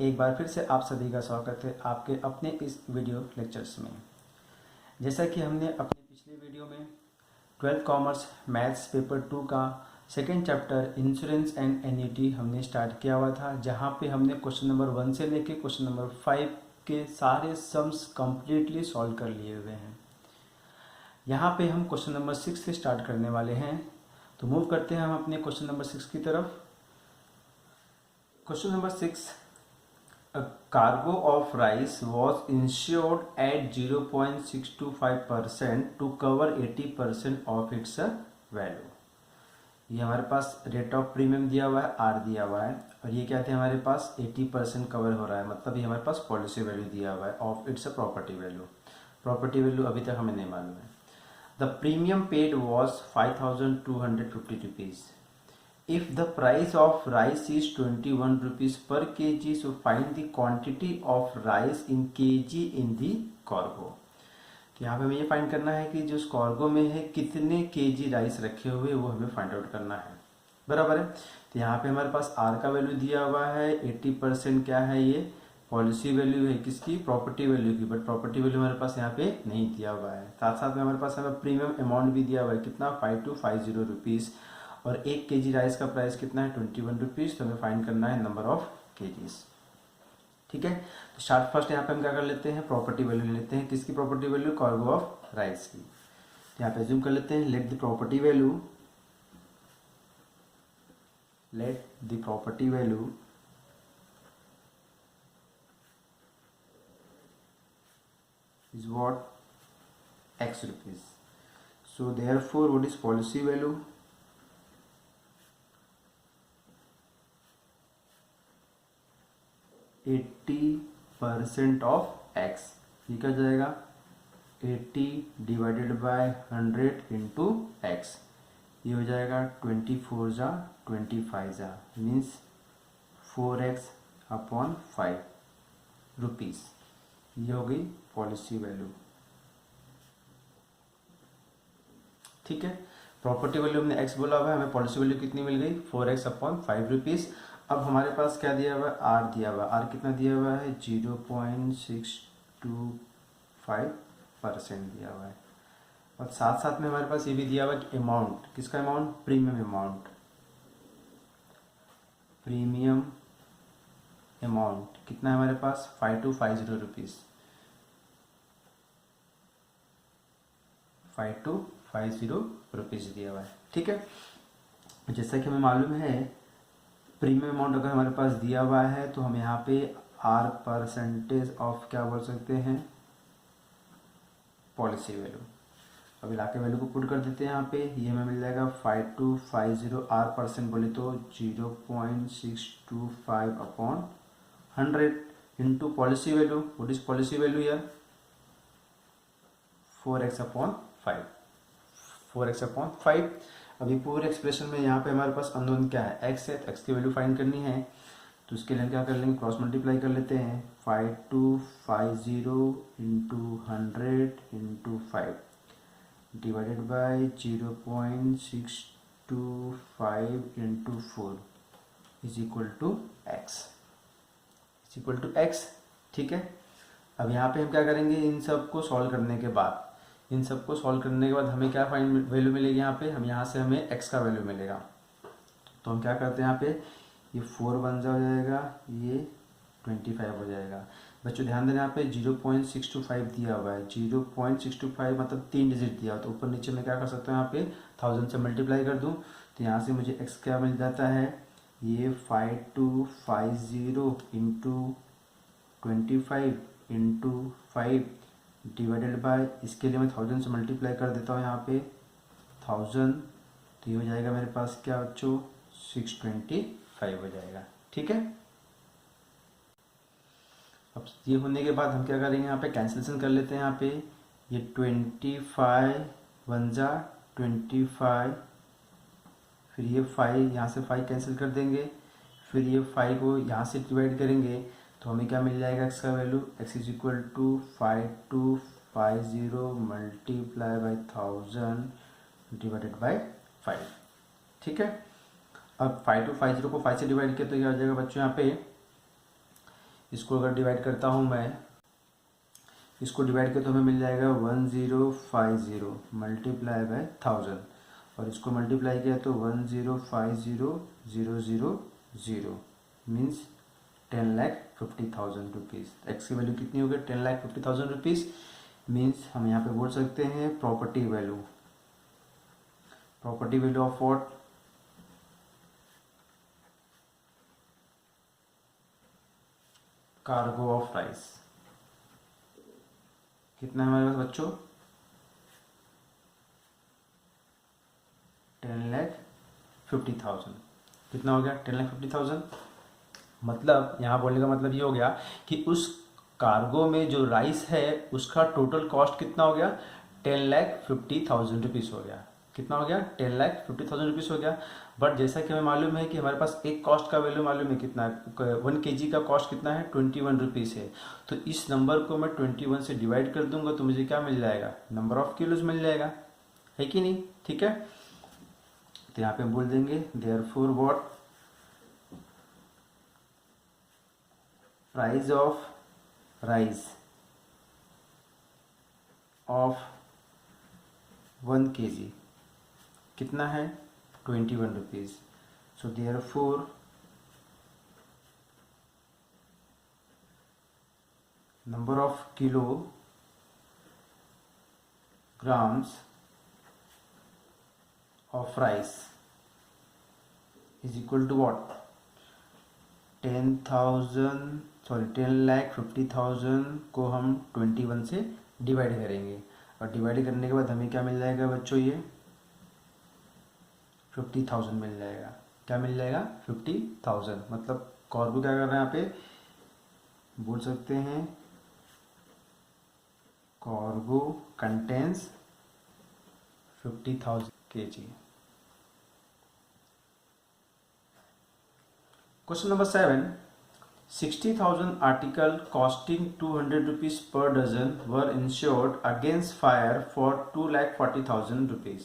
एक बार फिर से आप सभी का स्वागत है आपके अपने इस वीडियो लेक्चर्स में। जैसा कि हमने अपने पिछले वीडियो में 12th कॉमर्स मैथ्स पेपर 2 का second chapter insurance and annuity हमने स्टार्ट किया हुआ था, जहां पे हमने क्वेश्चन नंबर 1 से लेके क्वेश्चन नंबर 5 के सारे सम्स कंप्लीटली सॉल्व कर लिए हुए हैं। यहाँ पे हम क्वेश्चन नंबर 6 से स्टार्ट करने वाले हैं, तो मूव करते हैं हम अपने क्वेश्चन नंबर 6 की तरफ। Question number 6. A cargo of rice was insured at 0.625% to cover 80% of its value. ये हमारे पास रेट ऑफ प्रीमियम दिया हुआ है, आर दिया हुआ है, और ये क्या थे हमारे पास 80% कवर हो रहा है, मतलब ये हमारे पास पॉलिसी वैल्यू दिया हुआ है of its property value. Property value अभी तक हमें नहीं मालूम है। The premium paid was 5250 rupees. If the price of rice is 21 rupees per kg, so find the quantity of rice in kg in the cargo. तो यहाँ पे हमें ये फाइंड करना है कि जो कार्गो में है कितने केजी राइस रखे हुए, वो हमें फाइंड आउट करना है। बराबर है। तो यहाँ पे हमारे पास आर का वैल्यू दिया हुआ है 80%। क्या है ये? पॉलिसी वैल्यू है किसकी? प्रॉपर्टी वैल्यू की। बट प्रॉपर्टी वैल्यू हमारे पास यहाँ पे नहीं दिया हुआ है। साथ साथ में हमारे पास हमें प्रीमियम अमाउंट भी दिया हुआ है, कितना? 5250 रुपीज़। और 1 केजी राइस का प्राइस कितना है? 21 रुपीज़। तो हमें फाइंड करना है नंबर ऑफ केजीज। ठीक है, तो स्टार्ट फर्स्ट यहाँ पे हम क्या कर लेते हैं? प्रॉपर्टी वैल्यू ले लेते हैं। किसकी property value? Cargo of rice की। यहाँ पे अज्यूम कर लेते हैं, let the property value is what? X rupees. So therefore what is policy value? %80 of X। ये क्या जाएगा? 80 डिवाइडेड बाय 100 इंटू एक्स। ये हो जाएगा 24 जा 25 जा मीन्स 4x अपॉन 5 रुपीज़। ये हो गई पॉलिसी वैल्यू। ठीक है, प्रॉपर्टी वैल्यू हमने x बोला हुआ है, हमें पॉलिसी वैल्यू कितनी मिल गई? 4x upon 5 rupees. अब हमारे पास क्या दिया हुआ है? आर दिया हुआ है। आर कितना दिया हुआ है? 0.625% दिया हुआ है। और साथ साथ में हमारे पास ये भी दिया हुआ है कि अमाउंट, किसका amount? Premium amount. Premium amount कितना है हमारे पास? 5250 रुपीज़। 5250 रुपीज़ दिया हुआ है। ठीक है, जैसा कि हमें मालूम है प्रीमियम अमाउंट अगर हमारे पास दिया हुआ है तो हम यहाँ पे आर परसेंटेज ऑफ क्या बोल सकते हैं? Policy value. अब इलाके वैल्यू को पुट कर देते हैं यहाँ पे। ये हमें मिल जाएगा 5250। आर परसेंट बोले तो 0.625 upon 100 into policy value. What is policy value यार? 4x upon 5। 4x upon 5। अभी पूरे एक्सप्रेशन में यहाँ पे हमारे पास अननोन क्या है? x है, तो x की वैल्यू फाइंड करनी है। तो उसके लिए क्या कर लेंगे? क्रॉस मल्टीप्लाई कर लेते हैं। 5250 into 100 into 5 divided by 0.625 into 4 is equal to x। ठीक है, अब यहाँ पे हम क्या करेंगे? इन सब को सॉल्व करने के बाद हमें क्या फाइंड वैल्यू मिलेगी? यहाँ पे यहाँ से हमें x का वैल्यू मिलेगा। तो हम क्या करते हैं यहाँ पे? ये 4 बन जाएगा, ये 25 हो जाएगा। बच्चों ध्यान देना, यहाँ पे 0.625 दिया हुआ है। 0.625 मतलब 3 डिजिट दिया हुआ। तो ऊपर नीचे मैं क्या कर सकता हूँ? यहाँ पे 1000 से मल्टीप्लाई कर दूँ तो यहाँ से मुझे x क्या मिल जाता है? ये 5250 इंटू 25 इंटू 5 डिवाइडेड बाय, इसके लिए मैं 1000 से मल्टीप्लाई कर देता हूँ यहाँ पे 1000। तो ये हो जाएगा मेरे पास क्या बच्चों? 625 हो जाएगा। ठीक है, अब ये होने के बाद हम क्या करेंगे? यहाँ पे कैंसिलेशन कर लेते हैं। यहाँ पे ये 25 1 जा 25, फिर ये 5, यहाँ से 5 कैंसिल कर देंगे, फिर ये 5 को यहाँ से डिवाइड करेंगे तो हमें क्या मिल जाएगा? x का value x is equal to 5250 multiply by 1000 divided by 5। ठीक है, अब 5250 को 5 से डिवाइड किया तो क्या हो जाएगा बच्चों? यहाँ पे इसको अगर डिवाइड करता हूँ मैं, इसको डिवाइड करके तो हमें मिल जाएगा 1050 मल्टीप्लाई बाय 1000, और इसको मल्टीप्लाई किया तो 1050,000 मीन्स 10,50,000 रुपीज़। एक्स की वैल्यू कितनी हो गई? 10,50,000 रुपीज़। मीन्स हम यहाँ पे बोल सकते हैं property value of what? Cargo of rice. कितना है हमारे पास बच्चों? 10,50,000। कितना हो गया? 10,50,000। मतलब यहाँ बोलने का मतलब ये हो गया कि उस कार्गो में जो राइस है उसका टोटल कॉस्ट कितना हो गया? 10,50,000 रुपीज़ हो गया। कितना हो गया? 10,50,000 रुपीज़ हो गया। बट जैसा कि हमें मालूम है कि हमारे पास एक कॉस्ट का वैल्यू मालूम है कितना है, 1 kg का कॉस्ट कितना है? 21 रुपीज़ है। तो इस नंबर को मैं 21 से डिवाइड कर दूंगा तो मुझे क्या मिल जाएगा? नंबर ऑफ किलोज मिल जाएगा, है कि नहीं? ठीक है, तो यहाँ पे हम बोल देंगे therefore what? Price of rice of 1 kg कितना है? 21 rupees. So therefore number of kilograms of rice is equal to what? 10,50,000 को हम 21 से डिवाइड करेंगे, और डिवाइड करने के बाद हमें क्या मिल जाएगा बच्चों? ये 50,000 मिल जाएगा। क्या मिल जाएगा? 50,000। मतलब कार्गो क्या कर रहे हैं यहाँ पे? बोल सकते हैं cargo contains 50,000 kg। Question number 7, 60,000 article costing 200 rupees per dozen were insured against fire for 2,40,000 rupees.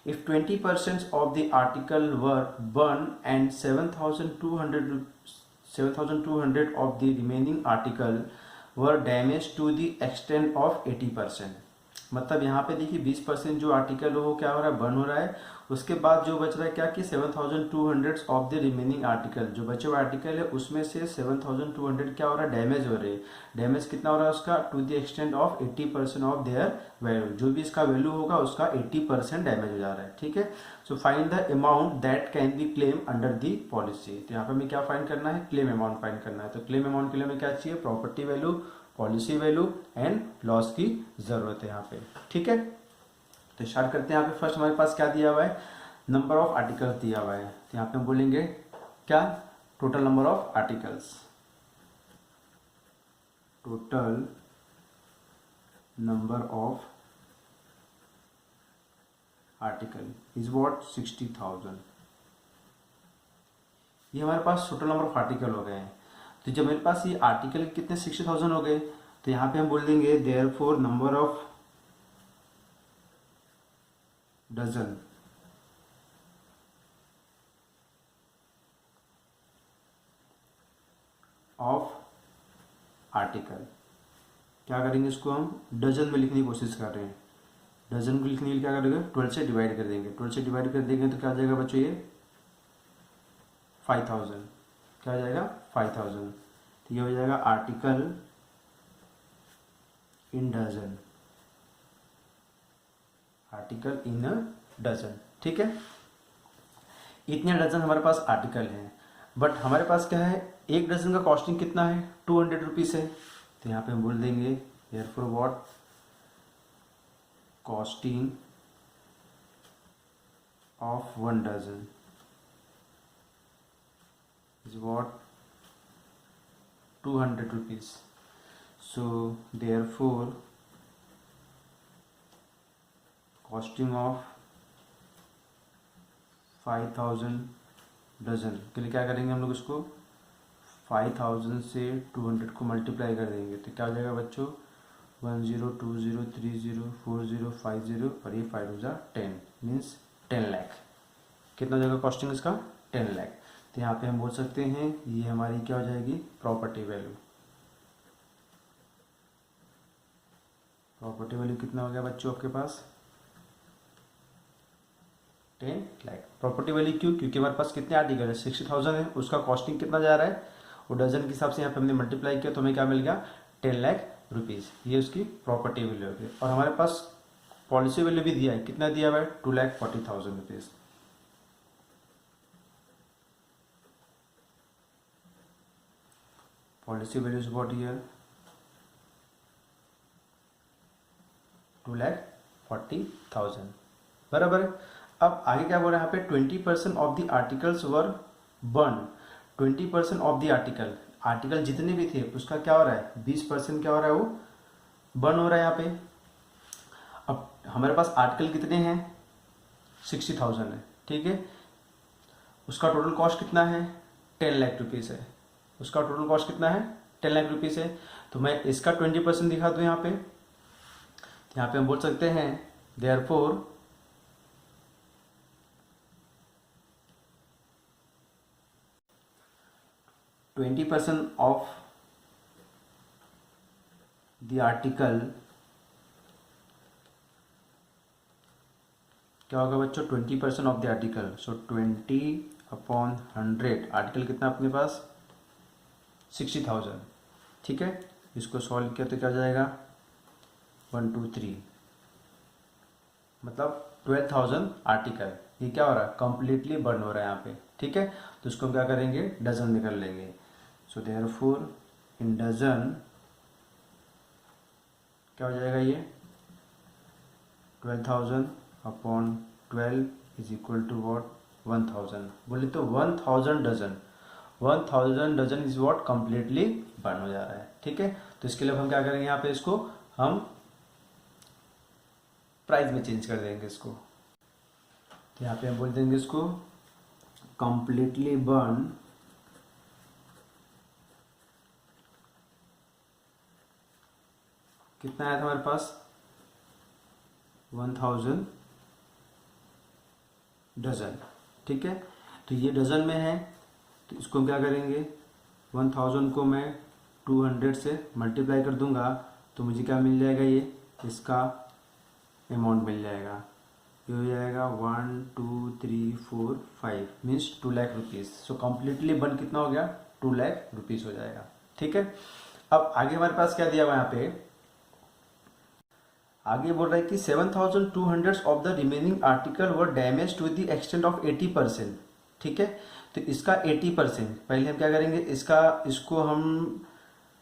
If 20% of the article were burned and 7,200 of the remaining article were damaged to the extent of 80%। मतलब यहाँ पे देखिए 20% जो article हो क्या हो रहा है? बर्न हो रहा है। उसके बाद जो बच रहा है क्या कि 7,200 ऑफ द रिमेनिंग आर्टिकल, जो बचे हुए आर्टिकल है उसमें से 7,200 क्या हो रहा है? डैमेज हो रहे हैं। डैमेज कितना हो रहा है उसका? To the extent of 80% of their value. जो भी इसका वैल्यू होगा उसका 80% डैमेज हो जा रहा है। ठीक है, so find the amount that can be claim under the policy. तो यहाँ पर हमें क्या फाइंड करना है? क्लेम अमाउंट फाइंड करना है। तो क्लेम अमाउंट के लिए हमें क्या चाहिए? Property value, policy value and loss की जरूरत है यहाँ पे। ठीक है, तो स्टार्ट करते हैं। यहाँ पे फर्स्ट हमारे पास क्या दिया हुआ है? नंबर ऑफ आर्टिकल्स दिया हुआ है। तो यहाँ पे हम बोलेंगे क्या? Total number of articles. Total number of article is what? 60,000। ये हमारे पास टोटल नंबर ऑफ आर्टिकल हो गए हैं। तो जब मेरे पास ये आर्टिकल कितने 60,000 हो गए, तो यहाँ पे हम बोल देंगे therefore number of dozen of article. क्या करेंगे? इसको हम डजन में लिखने की कोशिश कर रहे हैं। डजन को लिखने के लिए क्या करेंगे? 12 से डिवाइड कर देंगे। 12 से डिवाइड कर देंगे तो क्या आ जाएगा बच्चों? ये 5,000। क्या आ जाएगा? 5,000। तो ये हो जाएगा article in dozen. Article in a dozen. ठीक है, इतने डजन हमारे पास आर्टिकल हैं, बट हमारे पास क्या है? एक डजन का कॉस्टिंग कितना है? 200 रुपीज़ है। तो यहाँ पे हम बोल देंगे therefore what? Costing of 1 dozen is what? 200 rupees. So therefore costing of 5,000 dozen के लिए क्या करेंगे हम लोग? इसको 5,000 से 200 को मल्टीप्लाई कर देंगे तो क्या हो जाएगा बच्चों? 10, 20, 30, 40, 50 और ये 5,010 मीन्स 10 लाख। कितना हो जाएगा कॉस्टिंग इसका? 10 लाख। तो यहाँ पे हम बोल सकते हैं ये हमारी क्या हो जाएगी? Property value. प्रॉपर्टी वैल्यू कितना हो गया बच्चों आपके पास 10 लाख। प्रॉपर्टी वैल्यू क्यों, क्योंकि हमारे पास कितने आर्टिकल है 60,000 है, उसका कॉस्टिंग कितना जा रहा है वो डजन के हिसाब से यहाँ पे हमने मल्टीप्लाई किया तो हमें क्या मिल गया 10 लाख रुपीज़। ये उसकी प्रॉपर्टी वैल्यू होगी। और हमारे पास पॉलिसी वैल्यू भी दिया है, कितना दिया हुआ है 2,40,000 rupees. Policy value is what here 2,40,000 बराबर है। अब आगे क्या बोल रहा है यहाँ पे 20% of the articles were burn. 20% of the article जितने भी थे उसका क्या हो रहा है 20% क्या हो रहा है वो बर्न हो रहा है यहाँ पे। अब हमारे पास आर्टिकल कितने हैं 60,000 है, ठीक है। उसका टोटल कॉस्ट कितना है 10 लाख रुपीज़ है। उसका टोटल कॉस्ट कितना है 10 लाख रुपीज़ है। तो मैं इसका 20% दिखा दूँ यहाँ पे। यहाँ पे हम बोल सकते हैं देयरफॉर %20 ऑफ द आर्टिकल क्या होगा बच्चों 20% of the article. So 20/100 article कितना अपने पास 60,000, ठीक है। इसको सॉल्व किया तो क्या हो जाएगा 1 2 3 मतलब 12,000 आर्टिकल। ये क्या हो रहा है कंप्लीटली बर्न हो रहा है यहाँ पे, ठीक है। तो इसको हम क्या करेंगे डजन में कर लेंगे। सो देयरफॉर इन डजन क्या हो जाएगा ये 12,000/12 इज इक्वल टू वॉट 1,000। बोले तो 1,000 dozen. 1,000 dozen is what completely burn हो जा रहा है, ठीक है। तो इसके लिए हम क्या करेंगे यहाँ पे इसको हम प्राइस में चेंज कर देंगे इसको। तो यहाँ पे हम बोल देंगे इसको कंप्लीटली बर्न कितना आया था हमारे पास 1,000 डजन, ठीक है। तो ये डजन में है तो इसको हम क्या करेंगे 1,000 को मैं 200 से मल्टीप्लाई कर दूंगा तो मुझे क्या मिल जाएगा ये इसका अमाउंट मिल जाएगा। ये हो जाएगा 1 2 3 4 5 means 2 lakh rupees. So completely बन कितना हो गया 2 लाख रुपीज़ हो जाएगा, ठीक है। अब आगे हमारे पास क्या दिया हुआ यहाँ पे आगे बोल रहा है कि 7,200 of the remaining article were damage to the extent of 80%, ठीक है। तो इसका 80% पहले हम क्या करेंगे इसको हम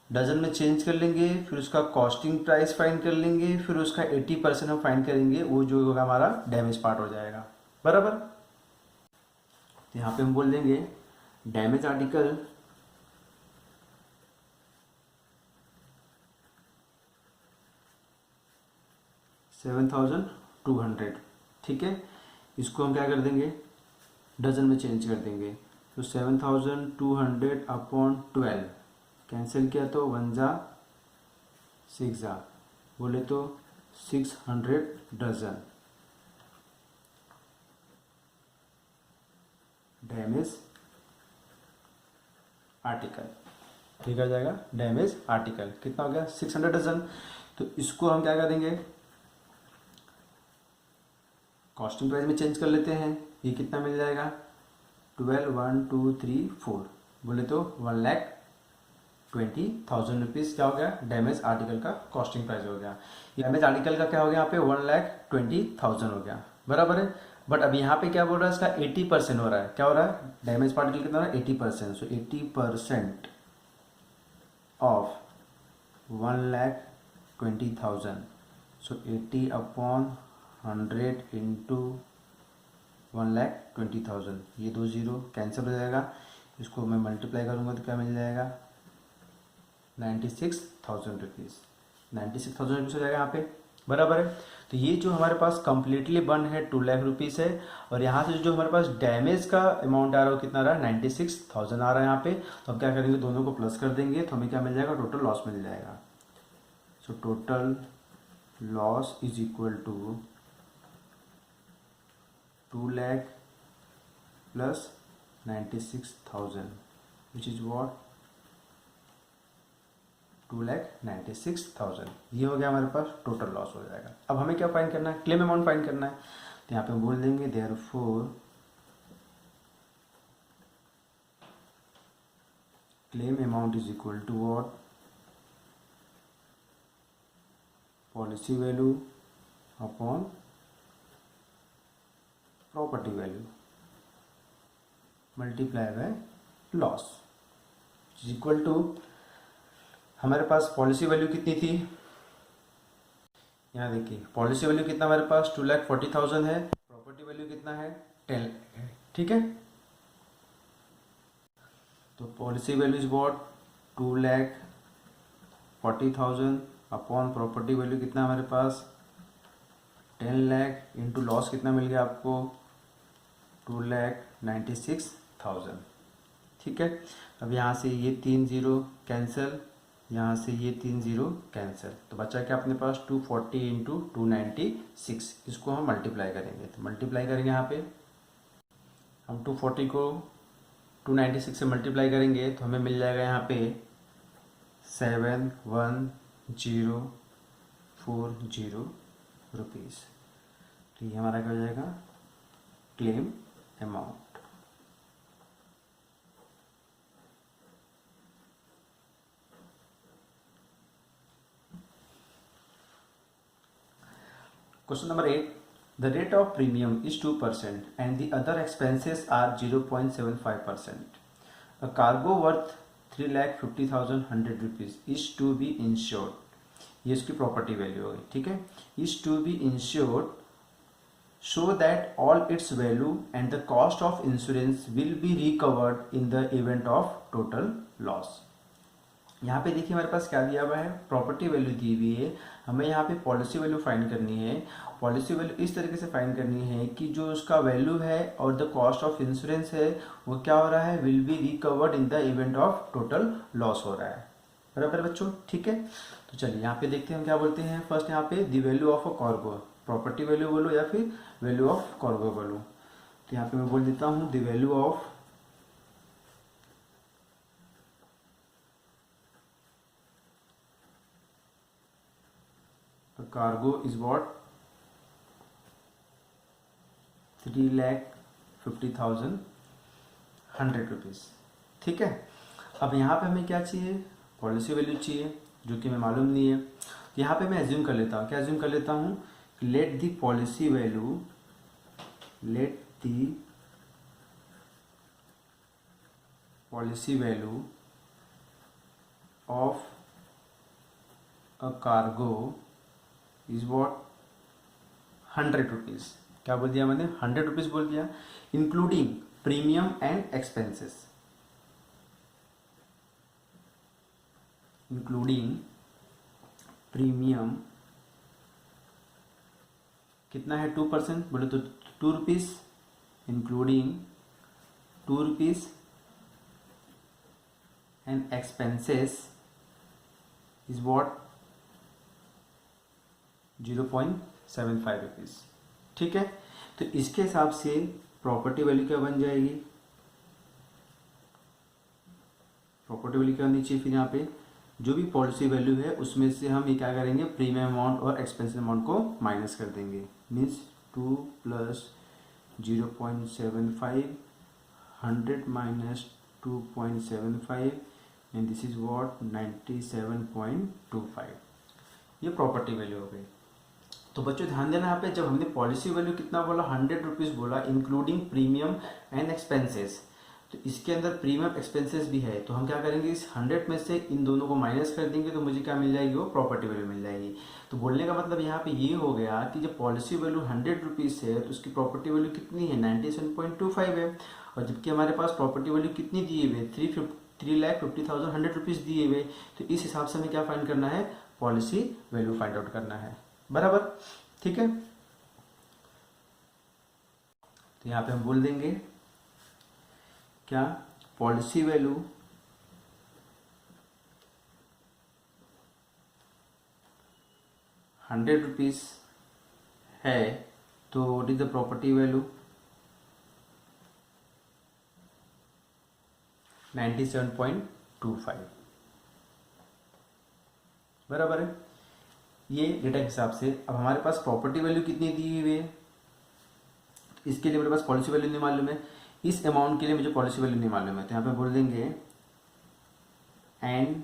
डजन में चेंज कर लेंगे, फिर उसका कॉस्टिंग प्राइस फाइंड कर लेंगे, फिर उसका 80% हम फाइंड करेंगे, वो जो होगा हमारा डैमेज पार्ट हो जाएगा बराबर। तो यहाँ पे हम बोल देंगे डैमेज आर्टिकल $7,200, ठीक है। इसको हम क्या कर देंगे डजन में चेंज कर देंगे। तो 7,200/12 कैंसिल किया तो 1 जा 6 जा बोले तो 600 डजन डैमेज आर्टिकल, ठीक आ जाएगा। डैमेज आर्टिकल कितना हो गया 600 डजन। तो इसको हम क्या करेंगे कॉस्टिंग प्राइस में चेंज कर लेते हैं। ये कितना मिल जाएगा 12 1 2 3 4 बोले तो 1,20,000 रुपीज़ क्या हो गया डैमेज आर्टिकल का कॉस्टिंग प्राइस हो गया। डैमेज आर्टिकल का क्या हो गया यहाँ पे 1,20,000 हो गया बराबर है। बट अब यहाँ पे क्या बोल रहा है इसका 80% हो रहा है। क्या हो रहा है डैमेज आर्टिकल कितना हो रहा है 80%। सो 80% ऑफ 1,20,000 सो 80/100 इंटू 1,20,000 ये 2 0 कैंसिल हो जाएगा। इसको मैं मल्टीप्लाई करूँगा तो क्या मिल जाएगा 96,000 रुपीज़। 96,000 रुपीज़ हो जाएगा यहाँ पे बराबर है। तो ये जो हमारे पास कम्प्लीटली बन है 2 लाख रुपीज़ है। और यहाँ से जो हमारे पास डैमेज का अमाउंट आ रहा है वो कितना आ रहा है 96,000 आ रहा है यहाँ पे। तो हम क्या करेंगे दोनों को प्लस कर देंगे तो हमें क्या मिल जाएगा टोटल लॉस मिल जाएगा। So total loss is equal to 2 lakh plus 96,000 which is what 2,96,000। ये हो गया हमारे पास टोटल लॉस हो जाएगा। अब हमें क्या फाइंड करना है, क्लेम अमाउंट फाइंड करना है। तो यहाँ पे हम बोल देंगे therefore claim amount is equal to what, policy value upon property value multiply by loss is equal to, हमारे पास पॉलिसी वैल्यू कितनी थी, यहाँ देखिए पॉलिसी वैल्यू कितना हमारे पास 2,40,000 है, प्रॉपर्टी वैल्यू कितना है 10 लाख है। ठीक है, तो policy value is what 2,40,000 upon property value कितना हमारे पास 10 लाख इंटू लॉस कितना मिल गया आपको 2,96,000। ठीक है, अब यहाँ से ये 3 जीरो कैंसिल, यहाँ से ये 3 जीरो कैंसिल, तो बचा क्या अपने पास 240 इंटू 296, इसको हम मल्टीप्लाई करेंगे। तो मल्टीप्लाई करेंगे यहाँ पे हम 240 को 296 से मल्टीप्लाई करेंगे तो हमें मिल जाएगा यहाँ पे 71040 रुपीज़। तो ये हमारा क्या हो जाएगा claim amount. Question number 8. The rate of premium is 2% and the other expenses are 0.75%. A cargo worth 3,50,100 rupees is to be insured. ये इसकी प्रॉपर्टी वैल्यू होगी। ठीक है, is to be insured so that all its value and the cost of insurance will be recovered in the event of total loss. यहाँ पे देखिए हमारे पास क्या दिया हुआ है, प्रॉपर्टी वैल्यू दी हुई है, हमें यहाँ पे पॉलिसी वैल्यू फाइंड करनी है। पॉलिसी वैल्यू इस तरीके से फाइंड करनी है कि जो उसका वैल्यू है और द कॉस्ट ऑफ इंश्योरेंस है वो क्या हो रहा है, will be recovered in the event of total loss हो रहा है। बराबर बच्चों, ठीक है। तो चलिए यहाँ पे देखते हैं हम क्या बोलते हैं। फर्स्ट यहाँ पे the value of a cargo, property value बोलो या फिर वैल्यू ऑफ कार्गो बोलो। तो यहाँ पे मैं बोल देता हूँ the value of cargo is what 3,50,100 rupees. ठीक है, अब यहाँ पे हमें क्या चाहिए, पॉलिसी वैल्यू चाहिए जो कि हमें मालूम नहीं है। तो यहाँ पे मैं एज्यूम कर लेता हूँ, क्या एज्यूम कर लेता हूँ, let the policy value, let the policy value of a cargo is what 100 rupees. क्या बोल दिया मैंने, 100 रुपीज़ बोल दिया, including premium and expenses, including premium कितना है 2%, बोले तो 2 rupees, including 2 rupees and expenses is what 0.75 rupees. ठीक है, तो इसके हिसाब से प्रॉपर्टी वैल्यू क्या बन जाएगी, प्रॉपर्टी वैल्यू क्या होनी चाहिए, फिर यहाँ पे जो भी पॉलिसी वैल्यू है उसमें से हम ये क्या करेंगे, प्रीमियम अमाउंट और एक्सपेंस अमाउंट को माइनस कर देंगे। Means 2 + 0.75, 100 - 2.75 and this is what 97.25। ये प्रॉपर्टी वैल्यू हो गई। तो बच्चों ध्यान देना यहाँ पे, जब हमने पॉलिसी वैल्यू कितना बोला 100 रुपीज़ बोला, इंक्लूडिंग प्रीमियम एंड एक्सपेंसेस, तो इसके अंदर प्रीमियम एक्सपेंसेस भी है। तो हम क्या करेंगे, इस 100 में से इन दोनों को माइनस कर देंगे तो मुझे क्या मिल जाएगी, वो प्रॉपर्टी वैल्यू मिल जाएगी। तो बोलने का मतलब यहाँ पे ये हो गया कि जब पॉलिसी वैल्यू 100 रुपीज़ है तो उसकी प्रॉपर्टी वैल्यू कितनी है 97.25 है, और जबकि हमारे पास प्रॉपर्टी वैल्यू कितनी दिए हुए 3,50,100 रुपीज़ दिए हुए। तो इस हिसाब से हमें क्या फाइंड करना है, पॉलिसी वैल्यू फाइंड आउट करना है। बराबर, ठीक है। तो यहाँ पे हम बोल देंगे क्या, पॉलिसी वैल्यू ₹100 है तो what is the property value 97.25। बराबर है। ये डेटा के हिसाब से अब हमारे पास प्रॉपर्टी वैल्यू कितनी दी हुई है, इसके लिए मेरे पास पॉलिसी वैल्यू नहीं मालूम है, इस अमाउंट के लिए मुझे पॉलिसी वैल्यू नहीं मालूम है, तो यहाँ पे बोल देंगे and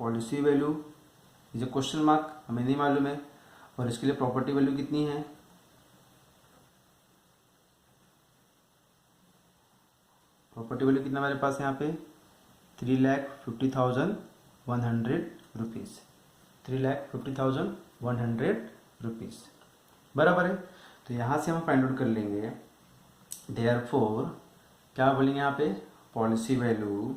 policy value is a question mark, हमें नहीं मालूम है, और इसके लिए प्रॉपर्टी वैल्यू कितनी है, प्रॉपर्टी वैल्यू कितना हमारे पास यहाँ पे 3,50,100 रुपीज़, 3,50,100 रुपीज़, बराबर है। तो यहाँ से हम फाइंड आउट कर लेंगे, देयरफॉर क्या बोलेंगे यहाँ पे, policy value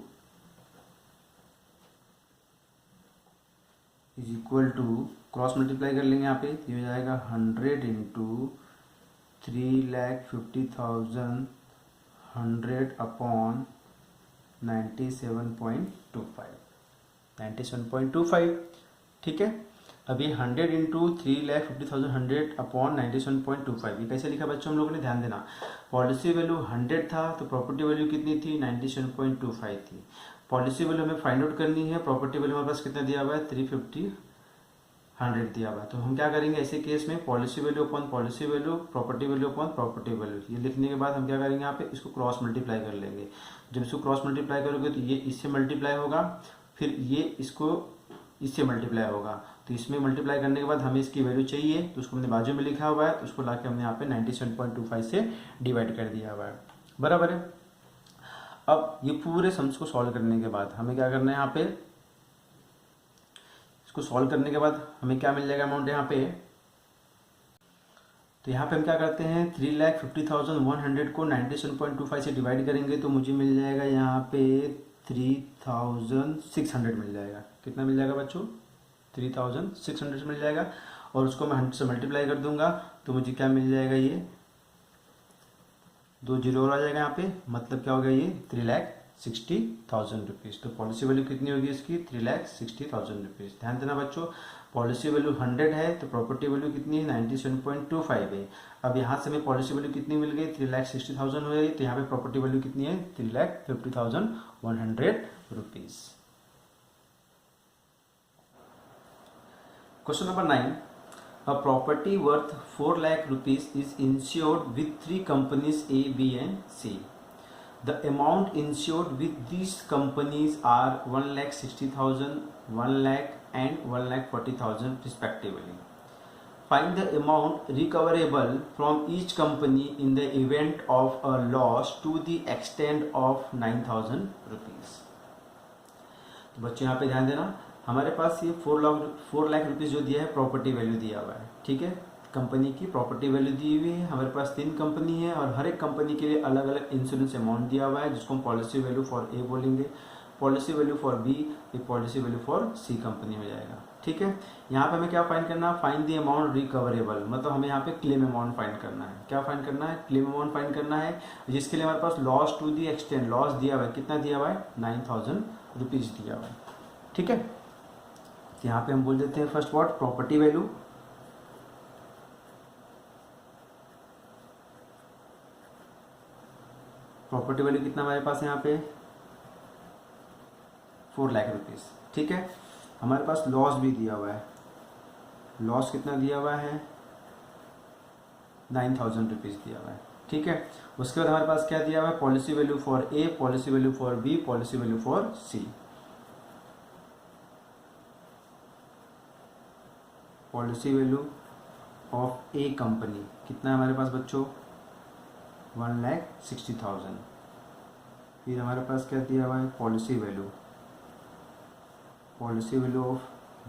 is equal to, cross multiply कर लेंगे यहाँ पे, ये हो जाएगा 100 इंटू 3,50,100 अपॉन 97.25, ठीक है। अभी 100 इंटू 3,50,100 अपॉन 97.25, ये कैसे लिखा बच्चों हम लोगों ने ध्यान देना, पॉलिसी वैल्यू 100 था तो प्रॉपर्टी वैल्यू कितनी थी 97.25 थी। पॉलिसी वैल्यू हमें फाइंड आउट करनी है, प्रॉपर्टी वैल्यू हमारे पास कितना दिया हुआ है 350 दिया हुआ है, तो हम क्या करेंगे ऐसे केस में, policy value upon policy value, property value upon property value, ये लिखने के बाद हम क्या करेंगे यहाँ पे इसको क्रॉस मल्टीप्लाई कर लेंगे। जब इसको क्रॉस मल्टीप्लाई करोगे तो ये इससे मल्टीप्लाई होगा, फिर ये इसको इससे मल्टीप्लाई होगा, तो इसमें मल्टीप्लाई करने के बाद हमें इसकी वैल्यू चाहिए, तो उसको हमने बाजू में लिखा हुआ है, तो उसको लाके हमने यहाँ पे 97.25 से डिवाइड कर दिया हुआ है, बराबर है। अब ये पूरे सम्स को सॉल्व करने के बाद हमें क्या करना है, यहाँ पे इसको सॉल्व करने के बाद हमें क्या मिल जाएगा अमाउंट यहाँ पे, तो यहाँ पे हम क्या करते हैं 3,50,100 को 97.25 से डिवाइड करेंगे तो मुझे मिल जाएगा यहाँ पे 3,600 मिल जाएगा। कितना मिल जाएगा बच्चों, 3,600 मिल जाएगा, और उसको मैं 100 से मल्टीप्लाई कर दूंगा तो मुझे क्या मिल जाएगा, ये 2 जीरो और आ जाएगा यहाँ पे, मतलब क्या हो गया ये 3,60,000 रुपीज़। तो पॉलिसी वैल्यू कितनी होगी इसकी 3,60,000 रुपीज़। ध्यान देना बच्चों, पॉलिसी वैल्यू 100 है तो प्रॉपर्टी वैल्यू कितनी है 97.25 है। अब यहाँ से हमें पॉलिसी वैल्यू कितनी मिल गई 3,60,000 हो गई, तो यहाँ पे प्रॉपर्टी वैल्यू कितनी है 3,50,100 rupees. Question number 9, a property worth 4 lakh rupees is insured with 3 companies A, B and C. The amount insured with these companies are 1,60,000, 1 lakh and 1,40,000 respectively. Find the amount recoverable from each company in the event of a loss to the extent of 9,000 rupees. तो बच्चों यहाँ पे ध्यान देना, हमारे पास ये 4 lakh rupees जो दिया है प्रॉपर्टी वैल्यू दिया हुआ है, ठीक है, कंपनी की प्रॉपर्टी वैल्यू दी हुई है। हमारे पास 3 कंपनी है और हर एक कंपनी के लिए अलग अलग इंश्योरेंस अमाउंट दिया हुआ है, जिसको हम पॉलिसी वैल्यू फॉर ए बोलेंगे, पॉलिसी वैल्यू फॉर बी, एक policy value for C company हो जाएगा, ठीक है। यहाँ पे हमें क्या फाइंड करना है, फाइंड द अमाउंट रिकवरेबल, मतलब हमें यहाँ पे क्लेम अमाउंट फाइंड करना है। क्या फाइंड करना है, क्लेम अमाउंट फाइंड करना है, जिसके लिए हमारे पास loss to the extent, loss दिया हुआ है, कितना दिया हुआ है 9,000 रुपीज़ दिया हुआ है, ठीक है। तो यहाँ पे हम बोल देते हैं first word property value, property value कितना हमारे पास यहाँ पे 4 लाख रुपीज़, ठीक है। हमारे पास लॉस भी दिया हुआ है, लॉस कितना दिया हुआ है 9,000 रुपीज़ दिया हुआ है, ठीक है। उसके बाद हमारे पास क्या दिया हुआ है, policy value for A, policy value for B, policy value for C. Policy value of A company कितना है हमारे पास बच्चों 1,60,000। फिर हमारे पास क्या दिया हुआ है, policy value of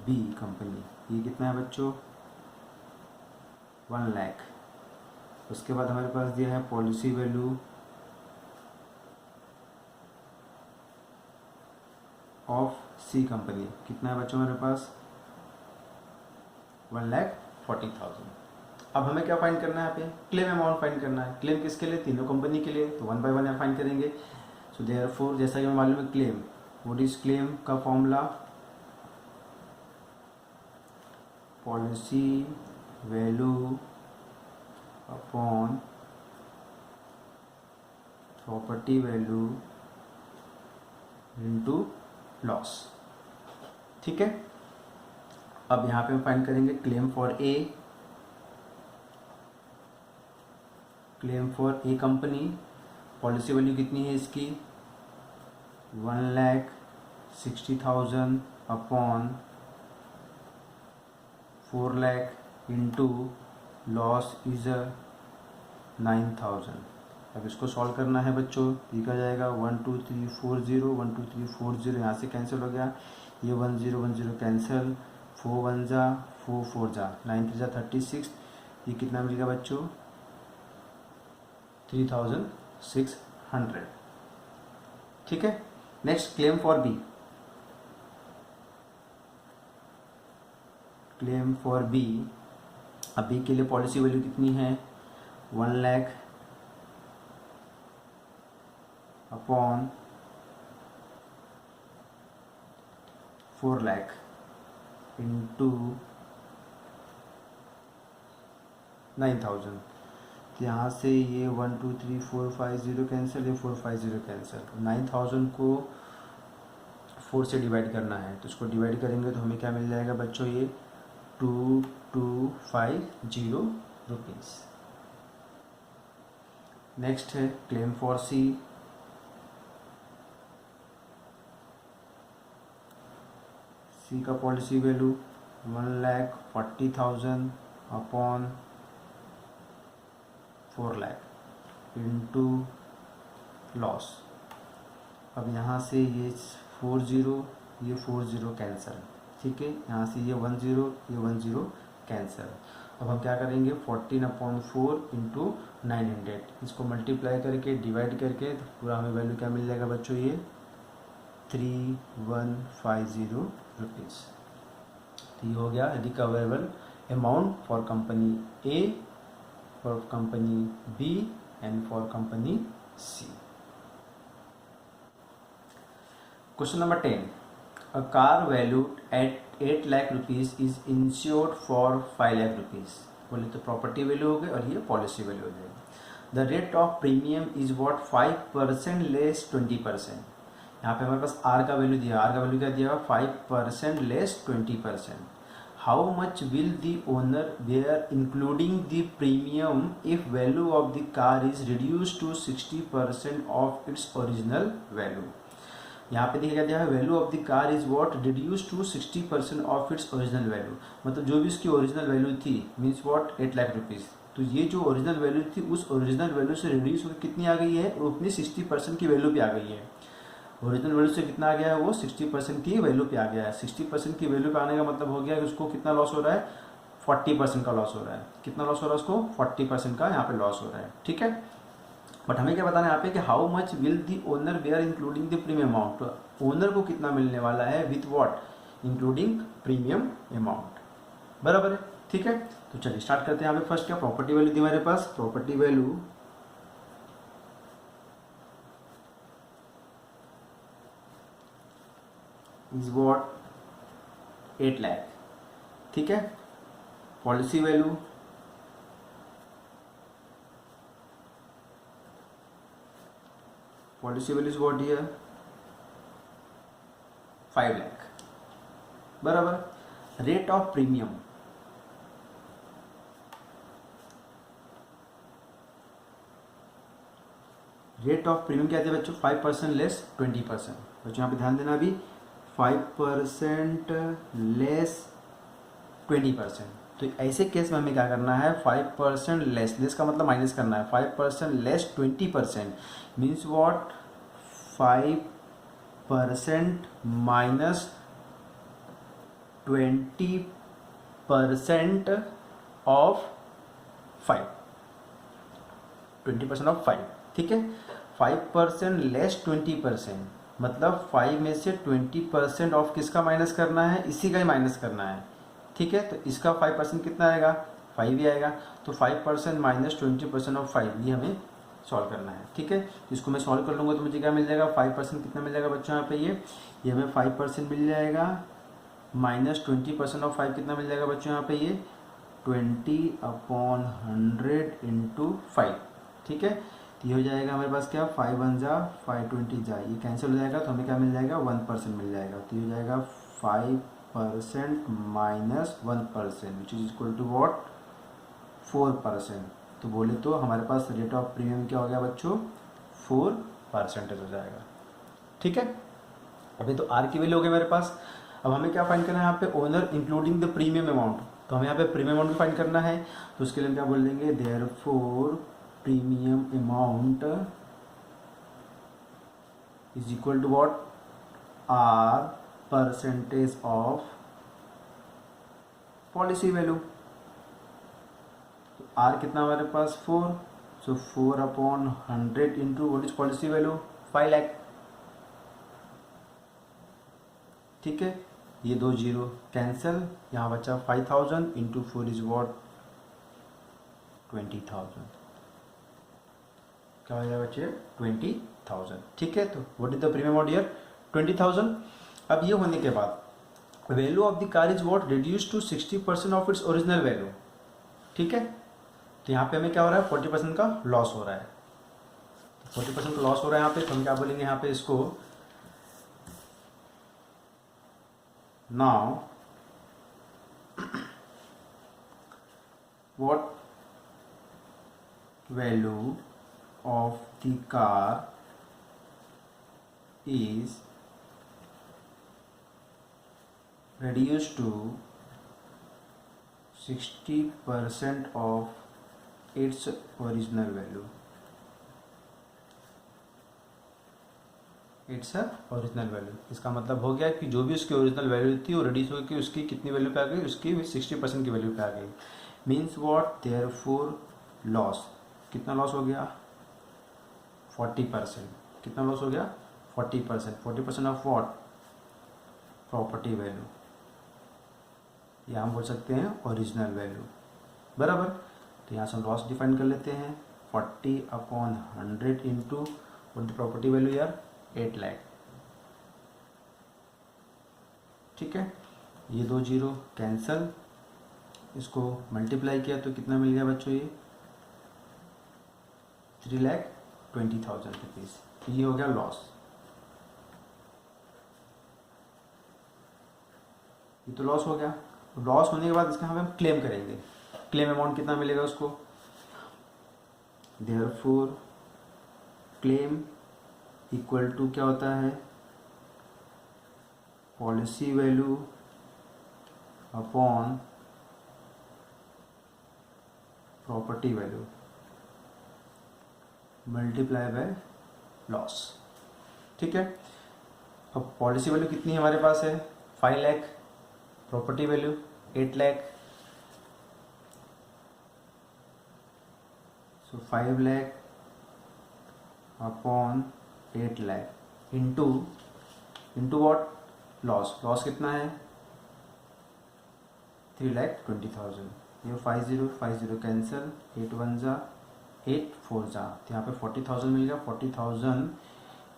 B company, ये कितना है बच्चों 1 लाख। उसके बाद हमारे पास दिया है policy value of C company, कितना है बच्चों हमारे पास 1,40,000। अब हमें क्या फाइंड करना है, यहाँ पे क्लेम अमाउंट फाइंड करना है। क्लेम किसके लिए, तीनों कंपनी के लिए, तो 1 बाय 1 फाइंड करेंगे। सो देयरफॉर जैसा कि हमें मालूम है क्लेम, व्हाट इज क्लेम का formula, policy value upon property value into loss. ठीक है, अब यहाँ पे हम फाइंड करेंगे claim for a. Claim for a company, policy value कितनी है इसकी 1,60,000 upon 4 lakh into loss is 9,000। अब इसको सॉल्व करना है बच्चों, लिखा जाएगा 1 2 3 4 0, 1 2 3 4 0, यहाँ से कैंसिल हो गया, ये 1 0 1 0 कैंसिल, 4 1 जा 4 4 जा, 9 3 जा 36, ये कितना मिलेगा बच्चों 3,600। ठीक है, next claim for B. Claim for B, अब बी के लिए पॉलिसी वैल्यू कितनी है 1 लाख अपॉन 4 लाख इंटू 9,000। तो यहाँ से ये 1 2 3 4 5 0 कैंसिल, ये 4 5 0 कैंसिल, 9,000 को 4 से डिवाइड करना है, तो इसको डिवाइड करेंगे तो हमें क्या मिल जाएगा बच्चों, ये 2250 रुपीज़। नेक्स्ट है क्लेम फॉर सी। सी का policy value 1,40,000 upon 4 lakh into loss. अब यहाँ से ये 40, ये 40 कैंसिल। ठीक है, यहाँ से ये 10, ये 10 कैंसिल। अब हम क्या करेंगे 14/4 इंटू 900, इसको मल्टीप्लाई करके डिवाइड करके तो पूरा हमें वैल्यू क्या मिल जाएगा बच्चों, ये 3150 रुपीज़। तो ये हो गया recoverable amount for company A, for company B and for company C. Question number 10, a car valued at 8 lakh rupees is insured for 5 lakh rupees. बोले तो प्रॉपर्टी वैल्यू हो गई और ये पॉलिसी वैल्यू हो जाएगी। The rate of premium is what 5% less 20%। यहाँ पे हमारे पास आर का वैल्यू दिया, आर का वैल्यू क्या दिया 5% less 20%। How much will the owner bear including the premium if value of the car is reduce to 60% of its original value. यहाँ पे देखा गया है value of the car is what reduce to 60% of its original value, मतलब जो भी उसकी original value थी मीन्स वॉट 8 लाख रुपीज़, तो ये जो ओरिजिनल वैल्यू थी उस ओरिजिनल वैल्यू से रिड्यूस होकर कितनी आ गई है, वो अपनी 60% की वैल्यू पे आ गई है। ओरिजिनल वैल्यू से कितना आ गया है, वो 60% की वैल्यू पे आ गया है। 60% की वैल्यू पे आने का मतलब हो गया कि उसको कितना लॉस हो रहा है 40% का लॉस हो रहा है। कितना लॉस हो रहा है उसको 40% का यहाँ पे लॉस हो रहा है। ठीक है, बट हमें क्या बताना है यहाँ पे कि how much will the owner bear including the premium amount, तो ओनर को कितना मिलने वाला है with what including premium amount, बराबर है। ठीक है, तो चलिए स्टार्ट करते हैं। यहाँ पे फर्स्ट क्या प्रॉपर्टी वैल्यू थी हमारे पास, property value is what 8 lakh. ठीक है, policy value is what here 5 lakh, बराबर। रेट ऑफ प्रीमियम क्या थे बच्चों 5% लेस 20%। बच्चों यहाँ पे ध्यान देना, अभी 5% लेस 20%। तो ऐसे केस में हमें क्या करना है 5% लेस का मतलब माइनस करना है, 5% less 20% means what 5% minus 20% of 5, 20% of 5। ठीक है, 5% लेस 20% मतलब 5 में से 20% ऑफ किसका माइनस करना है, इसी का ही माइनस करना है। ठीक है, तो इसका 5% कितना आएगा 5 ही आएगा, तो 5% माइनस 20% ऑफ 5 ये हमें सॉल्व करना है। ठीक है, इसको मैं सॉल्व कर लूँगा तो मुझे क्या मिल जाएगा 5% कितना मिल जाएगा बच्चों यहाँ पे, ये हमें 5% मिल जाएगा माइनस 20% ऑफ 5 कितना मिल जाएगा बच्चों यहाँ पे, ये 20/100 इंटू 5। ठीक है, तो ये हो जाएगा हमारे पास क्या, 5 1 जा 520 जा, ये कैंसिल हो जाएगा तो हमें क्या मिल जाएगा, 1% मिल जाएगा। तो ये हो जाएगा 5% minus 1% which is equal to what, 4%। तो बोले तो हमारे पास रेट ऑफ प्रीमियम क्या हो गया बच्चों, 4% हो जाएगा। ठीक है, अभी तो आर की वैल्यू हो गई मेरे पास। अब हमें क्या फाइंड करना है यहाँ पे, owner including the premium amount. तो हमें यहाँ पे प्रीमियम अमाउंट भी फाइंड करना है, तो उसके लिए हम क्या बोल देंगे, therefore premium amount is equal to what, R percentage of policy value. तो आर कितना हमारे पास 4, so 4/100 into what is policy value, 5 lakh. ठीक है, ये 2 जीरो कैंसिल, यहाँ बचा 5000 इंटू 4 इज वॉट, 20,000। क्या हो जाएगा बच्चे, 20,000। ठीक है, तो what is the premium amount here, 20,000। अब ये होने के बाद value of the car is what, reduce to 60% of its original value. ठीक है, तो यहाँ पे हमें क्या हो रहा है, 40% का लॉस हो रहा है। 40% का लॉस हो रहा है यहाँ पे, तो हम क्या बोलेंगे यहाँ पे इसको, now what value of the car is reduced to 60% of its original value, it's original value. इसका मतलब हो गया कि जो भी उसकी ओरिजिनल वैल्यू थी वो रिड्यूस हो गई, उसकी कितनी वैल्यू पे आ गई, उसकी 60% की वैल्यू पे आ गई। मीन्स वॉट, देयरफॉर लॉस, कितना लॉस हो गया, 40%। कितना लॉस हो गया, 40%। 40% ऑफ वॉट, प्रॉपर्टी वैल्यू, या हम बोल सकते हैं ओरिजिनल वैल्यू, बराबर। तो यहाँ से हम लॉस डिफाइन कर लेते हैं, 40/100 into what the property value यार, 8 लाख। ठीक है, ये 2 जीरो कैंसल, इसको मल्टीप्लाई किया तो कितना मिल गया बच्चों, ये 3,20,000 रुपीज़। ये हो गया लॉस। ये तो लॉस हो गया। लॉस होने के बाद इसका हम क्लेम करेंगे, क्लेम अमाउंट कितना मिलेगा उसको, देयरफॉर क्लेम इक्वल टू क्या होता है, policy value upon property value multiply by loss. ठीक है, अब पॉलिसी वैल्यू कितनी हमारे पास है, 5 lakh, property value 8 lakh, so 5 lakh upon 8 lakh into what, loss. Loss कितना है, 3,20,000। ये 50 कैंसिल, 8 1 जा 8 4 जा, तो यहाँ पे 40,000 मिल गया। 40,000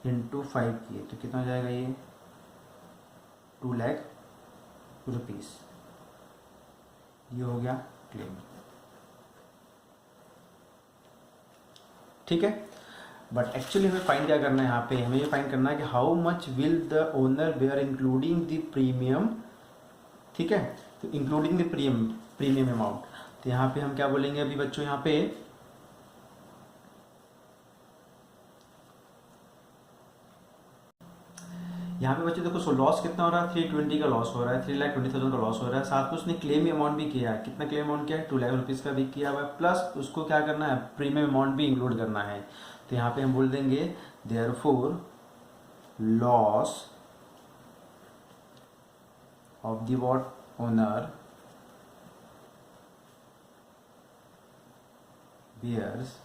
इंटू 5 किए तो कितना हो जाएगा, ये 2 लाख रुपीज़। ये हो गया क्लेम। ठीक है, बट एक्चुअली हमें फाइंड क्या करना है यहाँ पे, हमें ये फाइंड करना है कि how much will the owner bear including the premium. ठीक है, तो इंक्लूडिंग द प्रीमियम अमाउंट, तो यहाँ पे हम क्या बोलेंगे अभी बच्चों, यहाँ पे बच्चों देखो, सो लॉस कितना हो रहा है, 320 का लॉस हो रहा है, 3,20,000 का लॉस हो रहा है। साथ में उसने क्लेम अमाउंट भी किया है, कितना क्लेम अमाउंट किया है, 2 लाख रुपीज़ का भी किया हुआ है, प्लस उसको क्या करना है, प्रीमियम अमाउंट भी इंक्लूड करना है। तो यहाँ पे हम बोल देंगे therefore loss of the what, owner bears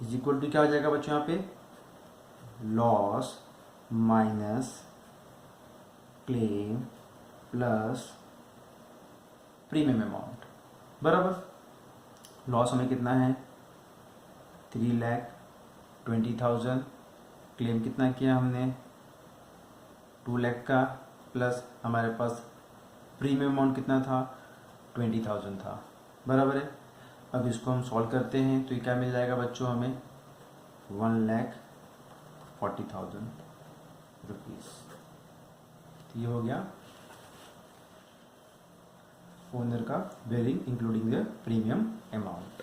is equal to क्या हो जाएगा बच्चों, यहाँ पे loss minus claim plus premium amount, बराबर। लॉस हमें कितना है, 3,20,000, क्लेम कितना किया हमने, 2 लाख का, प्लस हमारे पास प्रीमियम अमाउंट कितना था, 20,000 था, बराबर है। अब इसको हम सॉल्व करते हैं तो ये क्या मिल जाएगा बच्चों, हमें 1,40,000 रुपीज़। ये हो गया ओनर का bearing including the premium amount.